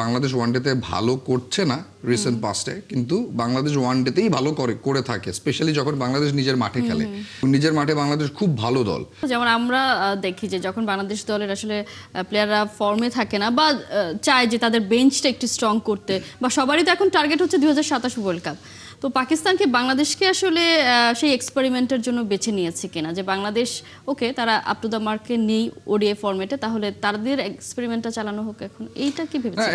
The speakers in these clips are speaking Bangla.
বাংলাদেশ ওয়ানডেতে ভালো করছে না রিসেন্ট পাস্টে, কিন্তু বাংলাদেশ ওয়ানডেতেই ভালো করে থাকে, স্পেশালি যখন বাংলাদেশ নিজের মাঠে খেলে। নিজের মাঠে বাংলাদেশ খুব ভালো দল। যেমন আমরা দেখি যে যখন বাংলাদেশ দলের আসলে প্লেয়াররা ফর্মে থাকে না বা চায় যে তাদের বেঞ্চটা একটু স্ট্রং করতে, বা সবারই তো এখন টার্গেট হচ্ছে 2027 ওয়ার্ল্ড কাপ। তো পাকিস্তানকে বাংলাদেশকে আসলে সেই এক্সপেরিমেন্টের জন্য বেছে নিয়েছে কিনা, যে বাংলাদেশ ওকে তারা আপ টু দ্য মার্কে নেই ওডিআই ফরম্যাটে, তাহলে তাদের এক্সপেরিমেন্টটা চালানো হোক এখন, এইটা কি ভেবেছেন? হ্যাঁ,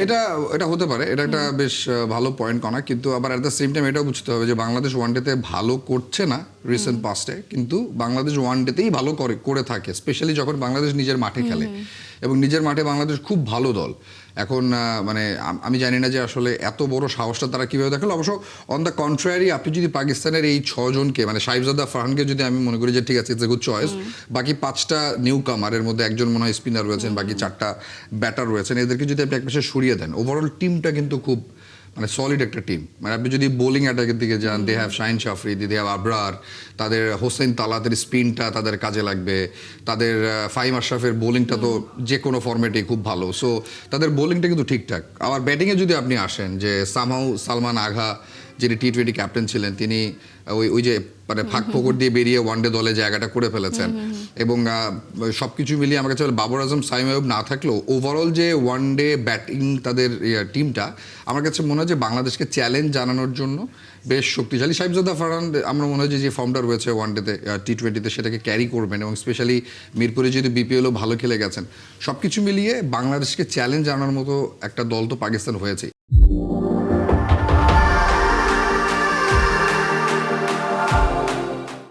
এটা হতে পারে, এটা একটা বেশ ভালো পয়েন্ট কনা, কিন্তু আবার অ্যাট দ্য সেম টাইম এটাও বুঝতে হবে যে বাংলাদেশ ওয়ানডেতে ভালো করছে না রিসেন্ট পাস্টে, কিন্তু বাংলাদেশ ওয়ানডেতেই ভালো করে থাকে, স্পেশালি যখন বাংলাদেশ নিজের মাঠে খেলে। এবং নিজের মাঠে বাংলাদেশ খুব ভালো দল। এখন মানে আমি জানি না যে আসলে এত বড় সাহসটা তারা কীভাবে দেখালো। অবশ্য অন দ্য কন্ট্রারি, আপনি যদি পাকিস্তানের এই 6 জনকে, মানে সাহিবজাদা ফারহানকে যদি আমি মনে করি যে ঠিক আছে, ইটস এ গুড চয়েস, বাকি 5টা নিউ কামারের মধ্যে একজন মনে হয় স্পিনার রয়েছেন, বাকি 4টা ব্যাটার রয়েছেন, এদেরকে যদি আপনি একপাশে সরিয়ে দেন, ওভারঅল টিমটা কিন্তু খুব মানে সলিড একটা টিম। মানে আপনি যদি বোলিং অ্যাটাকের দিকে যান, they have Shaheen Afridi, they have Abrar, তাদের হোসেন তালাতের স্পিনটা তাদের কাজে লাগবে, তাদের ফাহিম আশরাফের বোলিংটা তো যে কোনো ফরম্যাটেই খুব ভালো। সো তাদের বোলিংটা কিন্তু ঠিকঠাক। আবার ব্যাটিংয়ে যদি আপনি আসেন, যে সামহাউ সালমান আগা যিনি টি-20 ক্যাপ্টেন ছিলেন, তিনি ওই যে মানে ফাঁক ফোকর দিয়ে বেরিয়ে ওয়ানডে দলে জায়গাটা করে ফেলেছেন। এবং সব কিছু মিলিয়ে আমার কাছে বাবর আজম, সাইম আইয়ুব না থাকলেও ওভারঅল যে ওয়ানডে ব্যাটিং তাদের টিমটা, আমার কাছে মনে হয় যে বাংলাদেশকে চ্যালেঞ্জ জানানোর জন্য বেশ শক্তিশালী। সাহিবজাদা ফারহান আমার মনে হয় যে ফর্মটা রয়েছে ওয়ানডেতে, টি-20তে সেটাকে ক্যারি করবেন, এবং স্পেশালি মিরপুরে যদি বিপিএলও ভালো খেলে গেছেন, সব কিছু মিলিয়ে বাংলাদেশকে চ্যালেঞ্জ জানানোর মতো একটা দল তো পাকিস্তান হয়েছে।